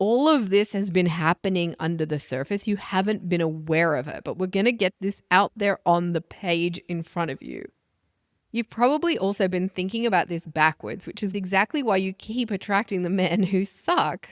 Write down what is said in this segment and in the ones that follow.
All of this has been happening under the surface. You haven't been aware of it, but we're going to get this out there on the page in front of you. You've probably also been thinking about this backwards, which is exactly why you keep attracting the men who suck.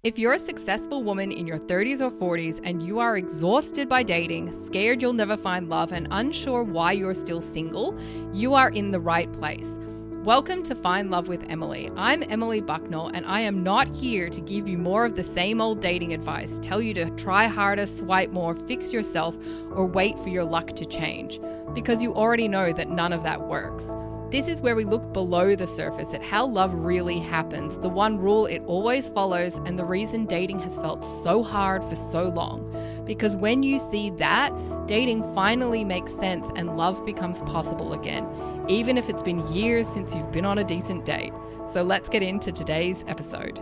If you're a successful woman in your 30s or 40s and you are exhausted by dating, scared you'll never find love, and unsure why you're still single, you are in the right place. Welcome to Find Love with Emily. I'm Emily Bucknell, and I am not here to give you more of the same old dating advice, tell you to try harder, swipe more, fix yourself, or wait for your luck to change, because you already know that none of that works. This is where we look below the surface at how love really happens, the one rule it always follows, and the reason dating has felt so hard for so long. Because when you see that, dating finally makes sense and love becomes possible again, even if it's been years since you've been on a decent date. So let's get into today's episode.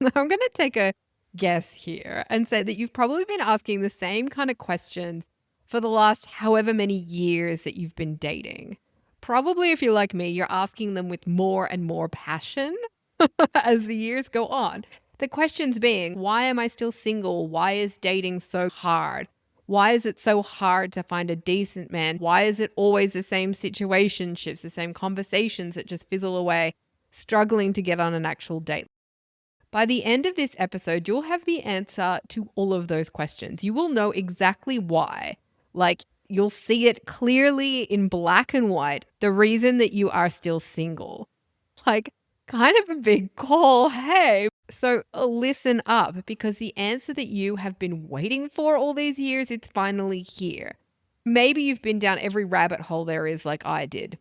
I'm going to take a guess here and say that you've probably been asking the same kind of questions for the last however many years that you've been dating. Probably, if you're like me, you're asking them with more and more passion as the years go on. The questions being, why am I still single? Why is dating so hard? Why is it so hard to find a decent man? Why is it always the same situationships, the same conversations that just fizzle away, struggling to get on an actual date? By the end of this episode, you'll have the answer to all of those questions. You will know exactly why. Like, you'll see it clearly in black and white, the reason that you are still single. Like, kind of a big call, hey. So listen up, because the answer that you have been waiting for all these years, it's finally here. Maybe you've been down every rabbit hole there is, like I did.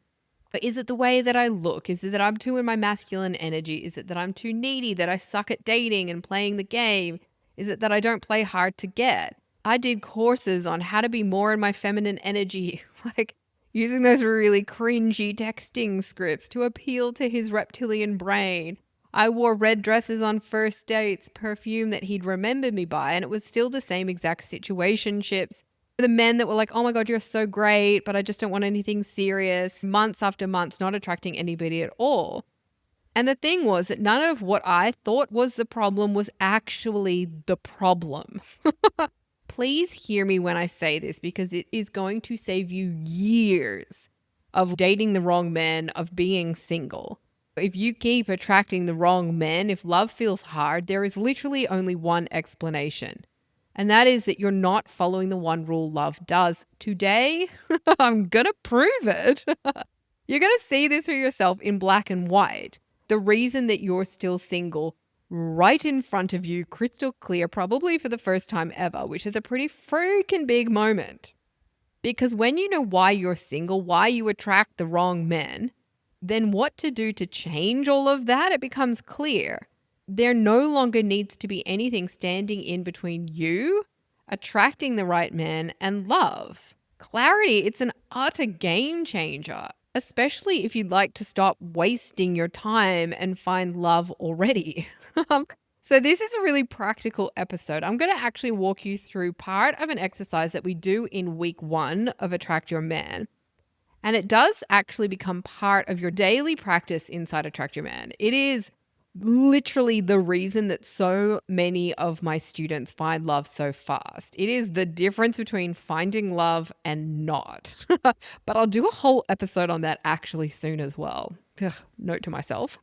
But is it the way that I look? Is it that I'm too in my masculine energy? Is it that I'm too needy, that I suck at dating and playing the game? Is it that I don't play hard to get? I did courses on how to be more in my feminine energy, like using those really cringy texting scripts to appeal to his reptilian brain. I wore red dresses on first dates, perfume that he'd remember me by, and it was still the same exact situationships. The men that were like, oh my God, you're so great, but I just don't want anything serious. Months after months, not attracting anybody at all. And the thing was that none of what I thought was the problem was actually the problem. Please hear me when I say this, because it is going to save you years of dating the wrong men, of being single. If you keep attracting the wrong men, if love feels hard, there is literally only one explanation. And that is that you're not following the one rule love does. Today, I'm going to prove it. You're going to see this for yourself in black and white. The reason that you're still single right in front of you, crystal clear, probably for the first time ever, which is a pretty freaking big moment. Because when you know why you're single, why you attract the wrong men, then what to do to change all of that, it becomes clear. There no longer needs to be anything standing in between you, attracting the right man, and love. Clarity, it's an utter game changer, especially if you'd like to stop wasting your time and find love already. So this is a really practical episode. I'm going to actually walk you through part of an exercise that we do in week 1 of Attract Your Man. And it does actually become part of your daily practice inside Attract Your Man. It is literally the reason that so many of my students find love so fast. It is the difference between finding love and not. But I'll do a whole episode on that actually soon as well. Ugh, note to myself.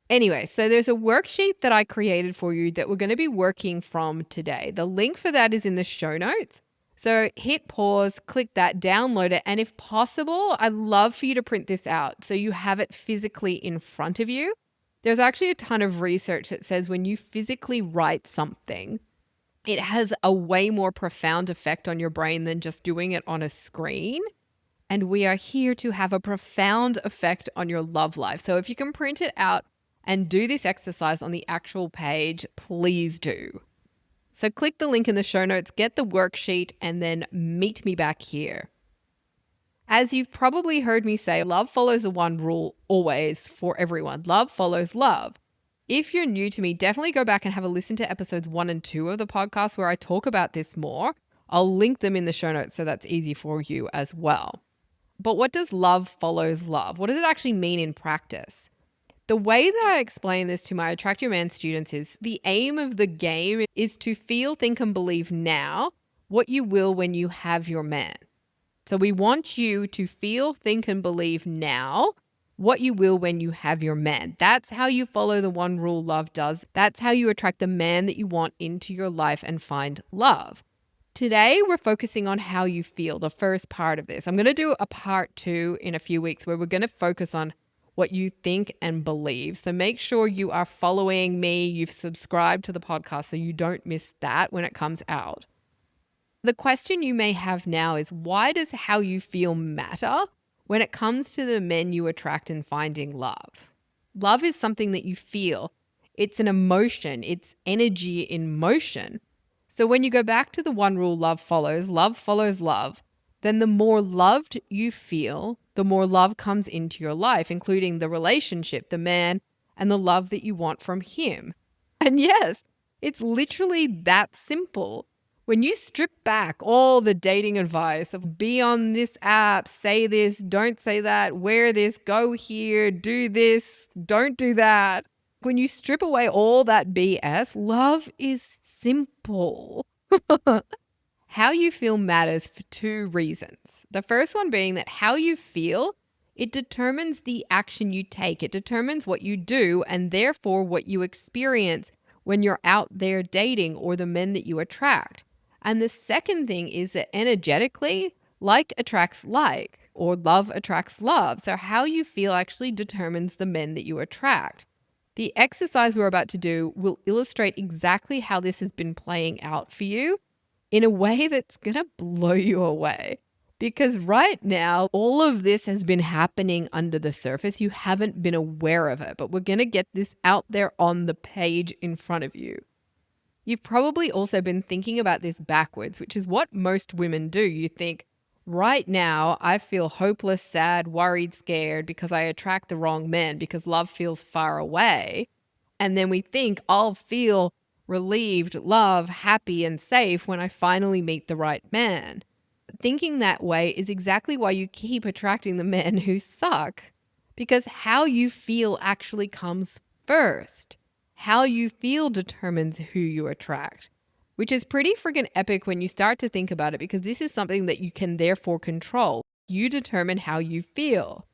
Anyway, so there's a worksheet that I created for you that we're going to be working from today. The link for that is in the show notes. So hit pause, click that, download it. And if possible, I'd love for you to print this out so you have it physically in front of you. There's actually a ton of research that says when you physically write something, it has a way more profound effect on your brain than just doing it on a screen. And we are here to have a profound effect on your love life. So if you can print it out and do this exercise on the actual page, please do. So click the link in the show notes, get the worksheet, and then meet me back here. As you've probably heard me say, love follows the one rule always for everyone. Love follows love. If you're new to me, definitely go back and have a listen to episodes 1 and 2 of the podcast where I talk about this more. I'll link them in the show notes so that's easy for you as well. But what does love follows love? What does it actually mean in practice? The way that I explain this to my Attract Your Man students is the aim of the game is to feel, think, and believe now what you will when you have your man. So we want you to feel, think, and believe now what you will when you have your man. That's how you follow the one rule love does. That's how you attract the man that you want into your life and find love. Today, we're focusing on how you feel, the first part of this. I'm going to do a part 2 in a few weeks where we're going to focus on what you think and believe. So make sure you are following me, you've subscribed to the podcast so you don't miss that when it comes out. The question you may have now is, why does how you feel matter when it comes to the men you attract and finding love? Love is something that you feel. It's an emotion. It's energy in motion. So when you go back to the one rule love follows love, then the more loved you feel, the more love comes into your life, including the relationship, the man, and the love that you want from him. And yes, it's literally that simple. When you strip back all the dating advice of be on this app, say this, don't say that, wear this, go here, do this, don't do that. When you strip away all that BS, love is simple. How you feel matters for 2 reasons. The first one being that how you feel, it determines the action you take. It determines what you do and therefore what you experience when you're out there dating or the men that you attract. And the second thing is that energetically, like attracts like, or love attracts love. So how you feel actually determines the men that you attract. The exercise we're about to do will illustrate exactly how this has been playing out for you in a way that's going to blow you away. Because right now, all of this has been happening under the surface. You haven't been aware of it, but we're going to get this out there on the page in front of you. You've probably also been thinking about this backwards, which is what most women do. You think, right now, I feel hopeless, sad, worried, scared because I attract the wrong men because love feels far away. And then we think I'll feel relieved, love, happy, and safe when I finally meet the right man. Thinking that way is exactly why you keep attracting the men who suck, because how you feel actually comes first. How you feel determines who you attract, which is pretty friggin' epic when you start to think about it, because this is something that you can therefore control. You determine how you feel.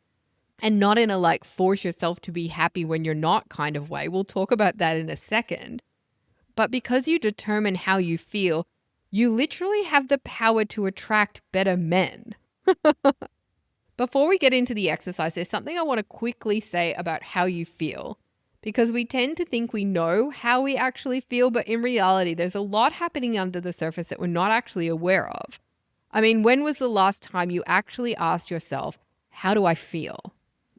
And not in a like force yourself to be happy when you're not kind of way. We'll talk about that in a second. But because you determine how you feel, you literally have the power to attract better men. Before we get into the exercise, there's something I want to quickly say about how you feel. Because we tend to think we know how we actually feel, but in reality, there's a lot happening under the surface that we're not actually aware of. I mean, when was the last time you actually asked yourself, how do I feel?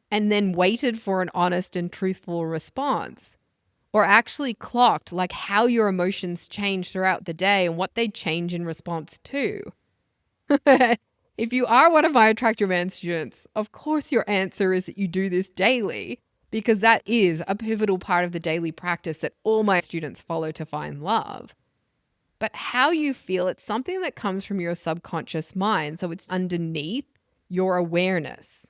And then waited for an honest and truthful response? Or actually clocked like how your emotions change throughout the day and what they change in response to? If you are one of my Attract Your Man students, of course your answer is that you do this daily, because that is a pivotal part of the daily practice that all my students follow to find love. But how you feel, it's something that comes from your subconscious mind, so it's underneath your awareness.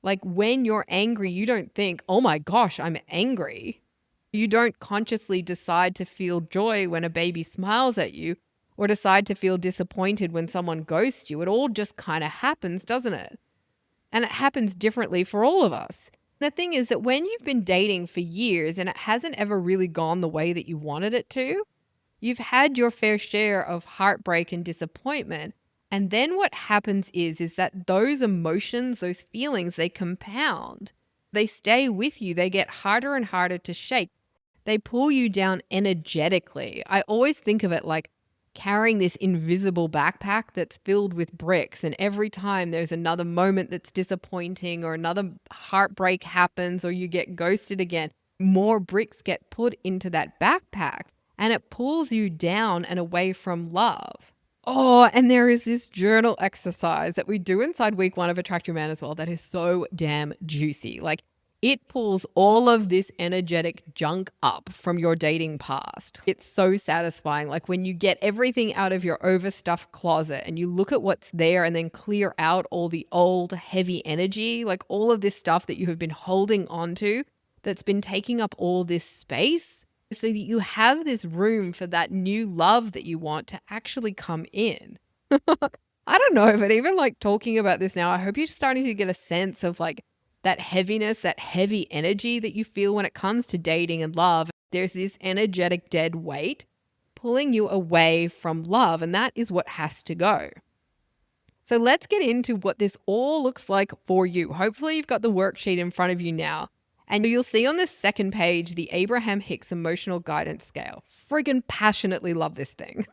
Like when you're angry, you don't think, oh my gosh, I'm angry. You don't consciously decide to feel joy when a baby smiles at you or decide to feel disappointed when someone ghosts you. It all just kind of happens, doesn't it? And it happens differently for all of us. The thing is that when you've been dating for years and it hasn't ever really gone the way that you wanted it to, you've had your fair share of heartbreak and disappointment. And then what happens is that those emotions, those feelings, they compound. They stay with you. They get harder and harder to shake. They pull you down energetically. I always think of it like carrying this invisible backpack that's filled with bricks. And every time there's another moment that's disappointing or another heartbreak happens or you get ghosted again, more bricks get put into that backpack and it pulls you down and away from love. Oh, and there is this journal exercise that we do inside week 1 of Attract Your Man as well that is so damn juicy. Like, it pulls all of this energetic junk up from your dating past. It's so satisfying. Like when you get everything out of your overstuffed closet and you look at what's there and then clear out all the old heavy energy, like all of this stuff that you have been holding on to that's been taking up all this space so that you have this room for that new love that you want to actually come in. I don't know, but even like talking about this now, I hope you're starting to get a sense of like that heaviness, that heavy energy that you feel when it comes to dating and love. There's this energetic dead weight pulling you away from love, and that is what has to go. So let's get into what this all looks like for you. Hopefully you've got the worksheet in front of you now. And you'll see on the second page the Abraham Hicks Emotional Guidance Scale. Friggin' passionately love this thing.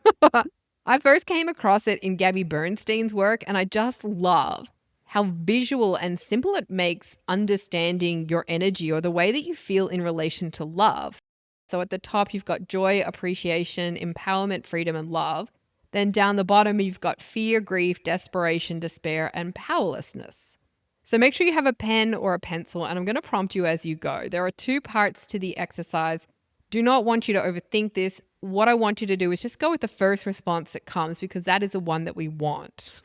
I first came across it in Gabby Bernstein's work, and I just love how visual and simple it makes understanding your energy or the way that you feel in relation to love. So at the top, you've got joy, appreciation, empowerment, freedom, and love. Then down the bottom, you've got fear, grief, desperation, despair, and powerlessness. So make sure you have a pen or a pencil, and I'm going to prompt you as you go. There are 2 parts to the exercise. Do not want you to overthink this. What I want you to do is just go with the first response that comes, because that is the one that we want.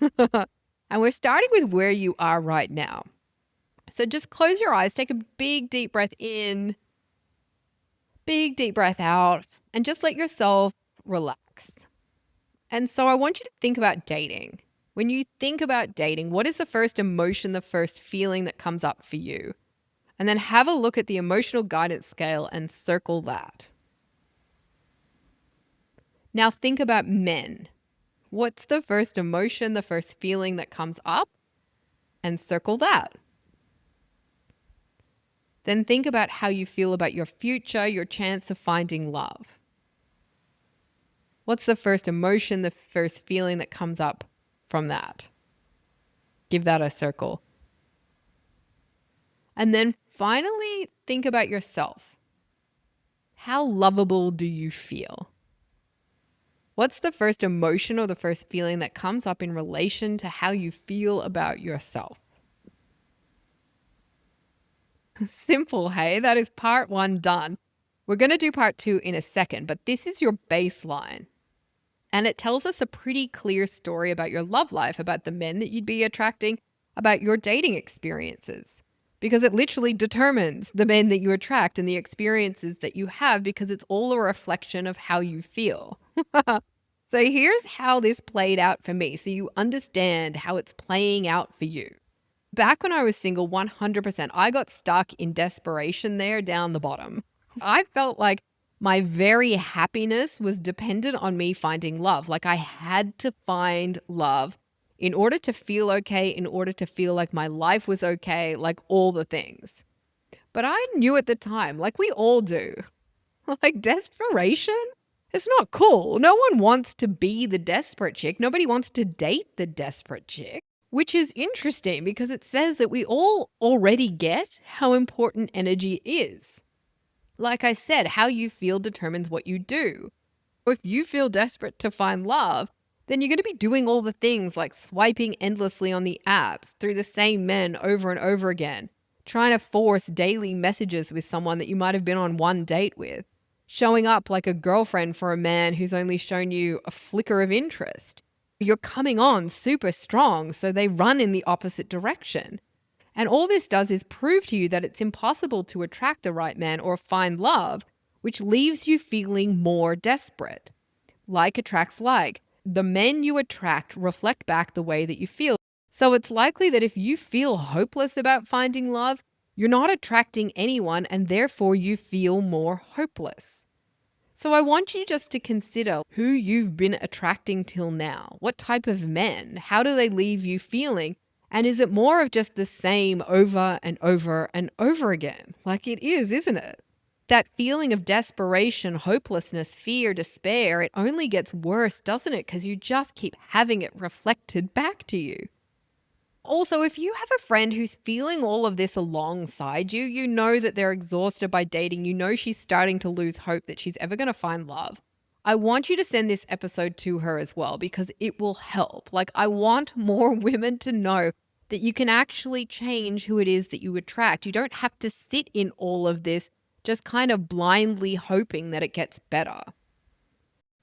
And we're starting with where you are right now. So just close your eyes, take a big deep breath in, big deep breath out, and just let yourself relax. And so I want you to think about dating. When you think about dating, what is the first emotion, the first feeling that comes up for you? And then have a look at the emotional guidance scale and circle that. Now think about men. What's the first emotion, the first feeling that comes up? And circle that. Then think about how you feel about your future, your chance of finding love. What's the first emotion, the first feeling that comes up from that? Give that a circle. And then finally, think about yourself. How lovable do you feel? What's the first emotion or the first feeling that comes up in relation to how you feel about yourself? Simple, hey? That is part 1 done. We're going to do part 2 in a second, but this is your baseline. And it tells us a pretty clear story about your love life, about the men that you'd be attracting, about your dating experiences. Because it literally determines the men that you attract and the experiences that you have, because it's all a reflection of how you feel. So here's how this played out for me, so you understand how it's playing out for you. Back when I was single, 100%, I got stuck in desperation there down the bottom. I felt like my very happiness was dependent on me finding love. Like I had to find love in order to feel okay, in order to feel like my life was okay, like all the things. But I knew at the time, like we all do, like desperation, it's not cool. No one wants to be the desperate chick. Nobody wants to date the desperate chick, which is interesting because it says that we all already get how important energy is. Like I said, how you feel determines what you do. If you feel desperate to find love, then you're going to be doing all the things like swiping endlessly on the apps through the same men over and over again, trying to force daily messages with someone that you might have been on one date with, showing up like a girlfriend for a man who's only shown you a flicker of interest. You're coming on super strong, so they run in the opposite direction. And all this does is prove to you that it's impossible to attract the right man or find love, which leaves you feeling more desperate. Like attracts like. The men you attract reflect back the way that you feel. So it's likely that if you feel hopeless about finding love, you're not attracting anyone and therefore you feel more hopeless. So I want you just to consider who you've been attracting till now. What type of men? How do they leave you feeling? And is it more of just the same over and over and over again? Like it is, isn't it? That feeling of desperation, hopelessness, fear, despair, it only gets worse, doesn't it? Because you just keep having it reflected back to you. Also, if you have a friend who's feeling all of this alongside you, you know that they're exhausted by dating, you know she's starting to lose hope that she's ever going to find love. I want you to send this episode to her as well because it will help. Like, I want more women to know that you can actually change who it is that you attract. You don't have to sit in all of this just kind of blindly hoping that it gets better.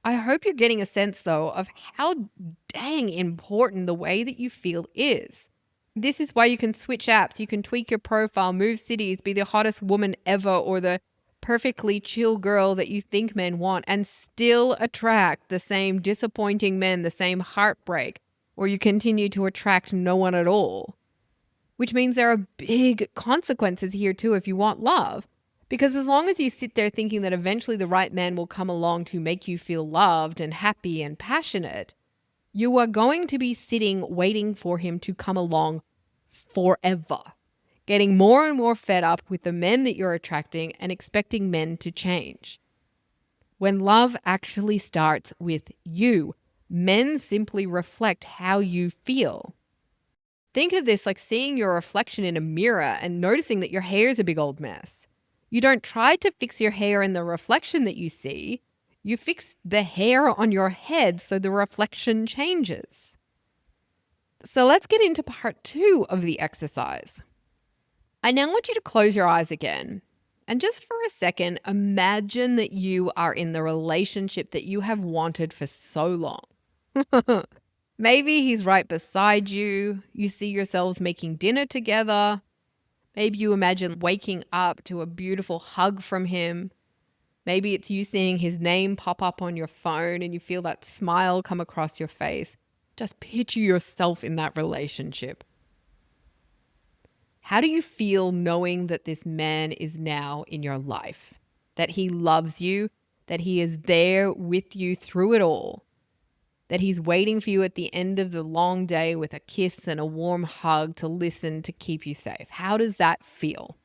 I hope you're getting a sense, though, of how dang important the way that you feel is. This is why you can switch apps, you can tweak your profile, move cities, be the hottest woman ever or the perfectly chill girl that you think men want and still attract the same disappointing men, the same heartbreak, or you continue to attract no one at all. Which means there are big consequences here too if you want love. Because as long as you sit there thinking that eventually the right man will come along to make you feel loved and happy and passionate, you are going to be sitting waiting for him to come along forever, getting more and more fed up with the men that you're attracting and expecting men to change. When love actually starts with you, men simply reflect how you feel. Think of this like seeing your reflection in a mirror and noticing that your hair is a big old mess. You don't try to fix your hair in the reflection that you see. You fix the hair on your head so the reflection changes. So let's get into part 2 of the exercise. I now want you to close your eyes again. And just for a second, imagine that you are in the relationship that you have wanted for so long. Maybe he's right beside you. You see yourselves making dinner together. Maybe you imagine waking up to a beautiful hug from him. Maybe it's you seeing his name pop up on your phone and you feel that smile come across your face. Just picture yourself in that relationship. How do you feel knowing that this man is now in your life? That he loves you, that he is there with you through it all? That he's waiting for you at the end of the long day with a kiss and a warm hug to listen to keep you safe. How does that feel?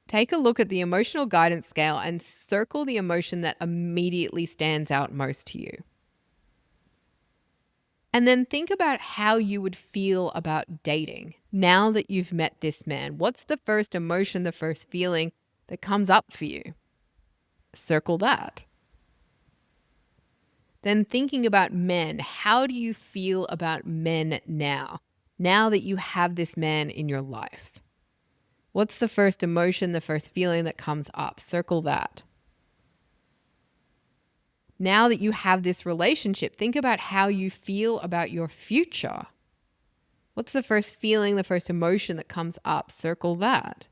Take a look at the emotional guidance scale and circle the emotion that immediately stands out most to you. And then think about how you would feel about dating now that you've met this man. What's the first emotion, the first feeling that comes up for you? Circle that. Then thinking about men, how do you feel about men now that you have this man in your life? What's the first emotion, the first feeling that comes up? Circle that. Now that you have this relationship, think about how you feel about your future. What's the first feeling, the first emotion that comes up? Circle that.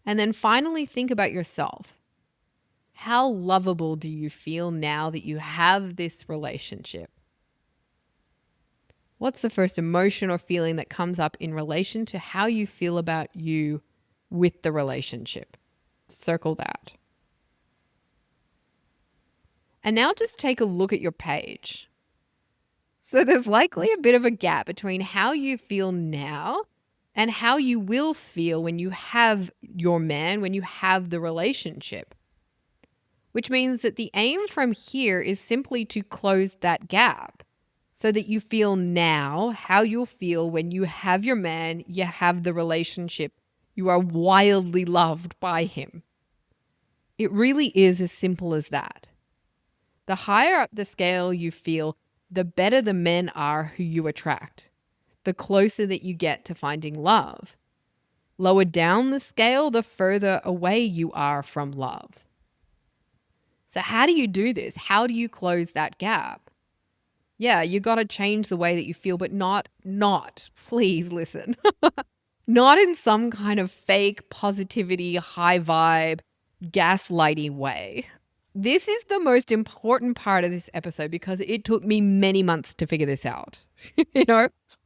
And then finally, think about yourself. How lovable do you feel now that you have this relationship? What's the first emotion or feeling that comes up in relation to how you feel about you with the relationship? Circle that. And now just take a look at your page. So there's likely a bit of a gap between how you feel now and how you will feel when you have your man, when you have the relationship. Which means that the aim from here is simply to close that gap so that you feel now how you'll feel when you have your man, you have the relationship, you are wildly loved by him. It really is as simple as that. The higher up the scale you feel, the better the men are who you attract, the closer that you get to finding love. Lower down the scale, the further away you are from love. So how do you do this? How do you close that gap? Yeah, you got to change the way that you feel, but not, please listen, not in some kind of fake positivity, high vibe, gaslighting way. This is the most important part of this episode because it took me many months to figure this out.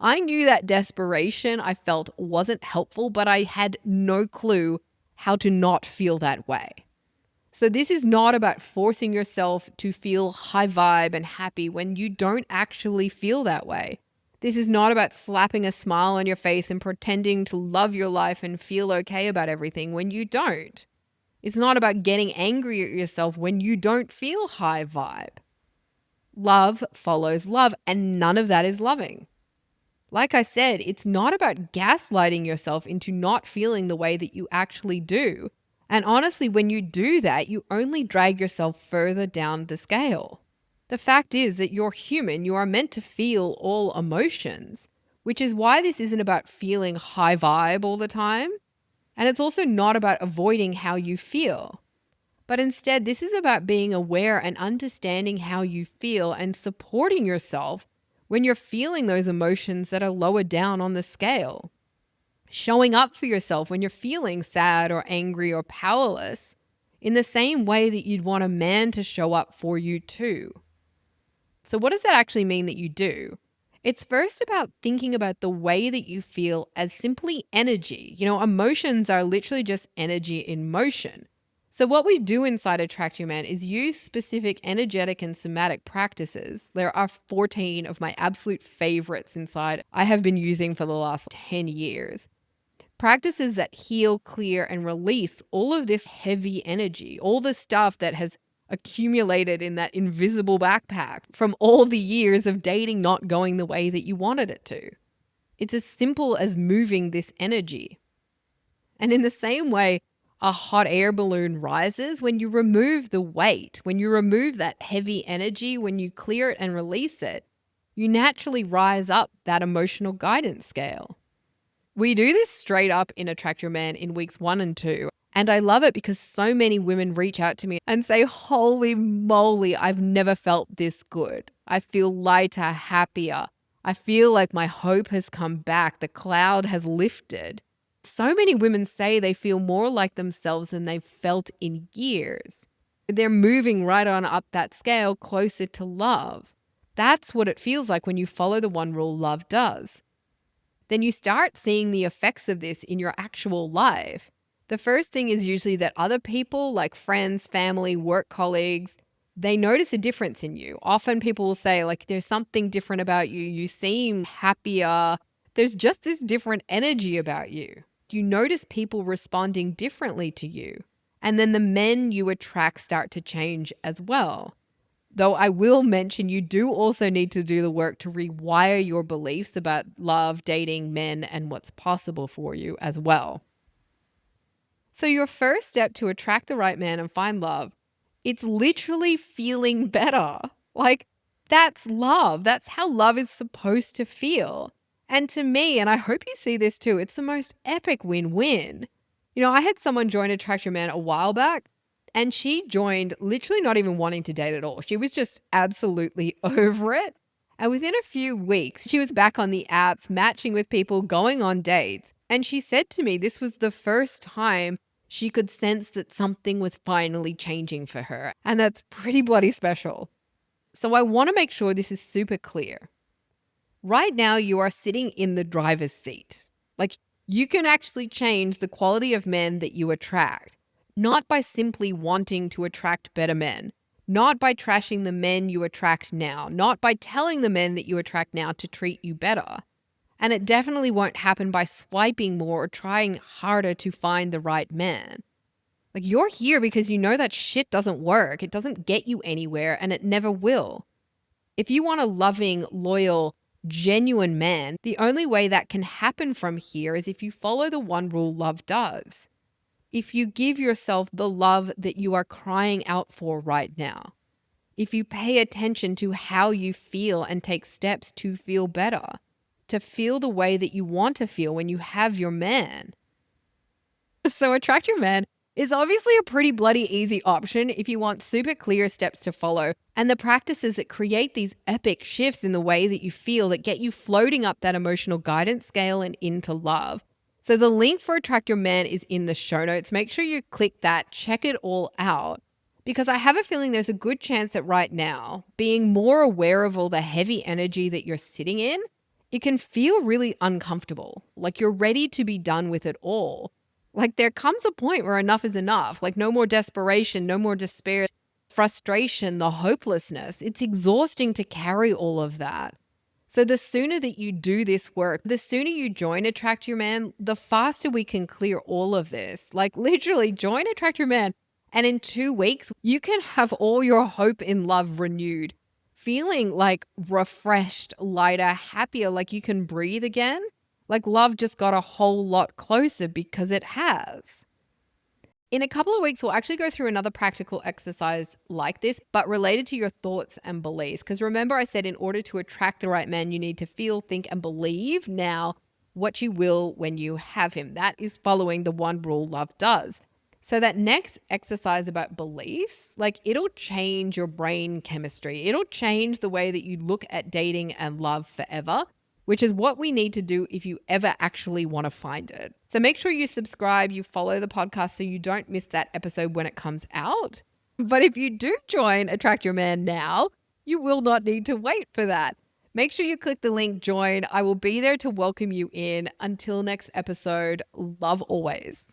I knew that desperation I felt wasn't helpful, but I had no clue how to not feel that way. So this is not about forcing yourself to feel high vibe and happy when you don't actually feel that way. This is not about slapping a smile on your face and pretending to love your life and feel okay about everything when you don't. It's not about getting angry at yourself when you don't feel high vibe. Love follows love, and none of that is loving. Like I said, it's not about gaslighting yourself into not feeling the way that you actually do. And honestly, when you do that, you only drag yourself further down the scale. The fact is that you're human. You are meant to feel all emotions, which is why this isn't about feeling high vibe all the time. And it's also not about avoiding how you feel. But instead, this is about being aware and understanding how you feel and supporting yourself when you're feeling those emotions that are lower down on the scale. Showing up for yourself when you're feeling sad or angry or powerless in the same way that you'd want a man to show up for you too. So what does that actually mean that you do? It's first about thinking about the way that you feel as simply energy. Emotions are literally just energy in motion. So what we do inside Attract Your Man is use specific energetic and somatic practices. There are 14 of my absolute favorites inside I have been using for the last 10 years. Practices that heal, clear, and release all of this heavy energy, all the stuff that has accumulated in that invisible backpack from all the years of dating not going the way that you wanted it to. It's as simple as moving this energy. And in the same way, a hot air balloon rises when you remove the weight, when you remove that heavy energy, when you clear it and release it, you naturally rise up that emotional guidance scale. We do this straight up in Attract Your Man in weeks 1 and 2. And I love it because so many women reach out to me and say, holy moly, I've never felt this good. I feel lighter, happier. I feel like my hope has come back. The cloud has lifted. So many women say they feel more like themselves than they've felt in years. They're moving right on up that scale closer to love. That's what it feels like when you follow the one rule love does. Then you start seeing the effects of this in your actual life. The first thing is usually that other people, like friends, family, work colleagues, they notice a difference in you. Often people will say, like, there's something different about you. You seem happier. There's just this different energy about you. You notice people responding differently to you. And then the men you attract start to change as well. Though I will mention you do also need to do the work to rewire your beliefs about love, dating, men, and what's possible for you as well. So your first step to attract the right man and find love, it's literally feeling better. Like, that's love. That's how love is supposed to feel. And to me, and I hope you see this too, it's the most epic win-win. I had someone join Attract Your Man a while back, and she joined literally not even wanting to date at all. She was just absolutely over it. And within a few weeks, she was back on the apps, matching with people, going on dates. And she said to me this was the first time she could sense that something was finally changing for her. And that's pretty bloody special. So I want to make sure this is super clear. Right now, you are sitting in the driver's seat. Like, you can actually change the quality of men that you attract. Not by simply wanting to attract better men, not by trashing the men you attract now, not by telling the men that you attract now to treat you better. And it definitely won't happen by swiping more or trying harder to find the right man. Like, you're here because you know that shit doesn't work. It doesn't get you anywhere, and it never will. If you want a loving, loyal, genuine man, the only way that can happen from here is if you follow the one rule love does. If you give yourself the love that you are crying out for right now. If you pay attention to how you feel and take steps to feel better, to feel the way that you want to feel when you have your man. So Attract Your Man is obviously a pretty bloody easy option if you want super clear steps to follow and the practices that create these epic shifts in the way that you feel that get you floating up that emotional guidance scale and into love. So the link for Attract Your Man is in the show notes. Make sure you click that, check it all out, because I have a feeling there's a good chance that right now, being more aware of all the heavy energy that you're sitting in, it can feel really uncomfortable, like you're ready to be done with it all. Like there comes a point where enough is enough, like no more desperation, no more despair, frustration, the hopelessness. It's exhausting to carry all of that. So the sooner that you do this work, the sooner you join Attract Your Man, the faster we can clear all of this. Like literally join Attract Your Man, and in 2 weeks, you can have all your hope in love renewed, feeling like refreshed, lighter, happier, like you can breathe again. Like love just got a whole lot closer because it has. In a couple of weeks, we'll actually go through another practical exercise like this, but related to your thoughts and beliefs. Because remember I said in order to attract the right man, you need to feel, think, and believe now what you will when you have him. That is following the one rule love does. So that next exercise about beliefs, like it'll change your brain chemistry. It'll change the way that you look at dating and love forever, which is what we need to do if you ever actually want to find it. So make sure you subscribe, you follow the podcast so you don't miss that episode when it comes out. But if you do join Attract Your Man now, you will not need to wait for that. Make sure you click the link join. I will be there to welcome you in. Until next episode, love always.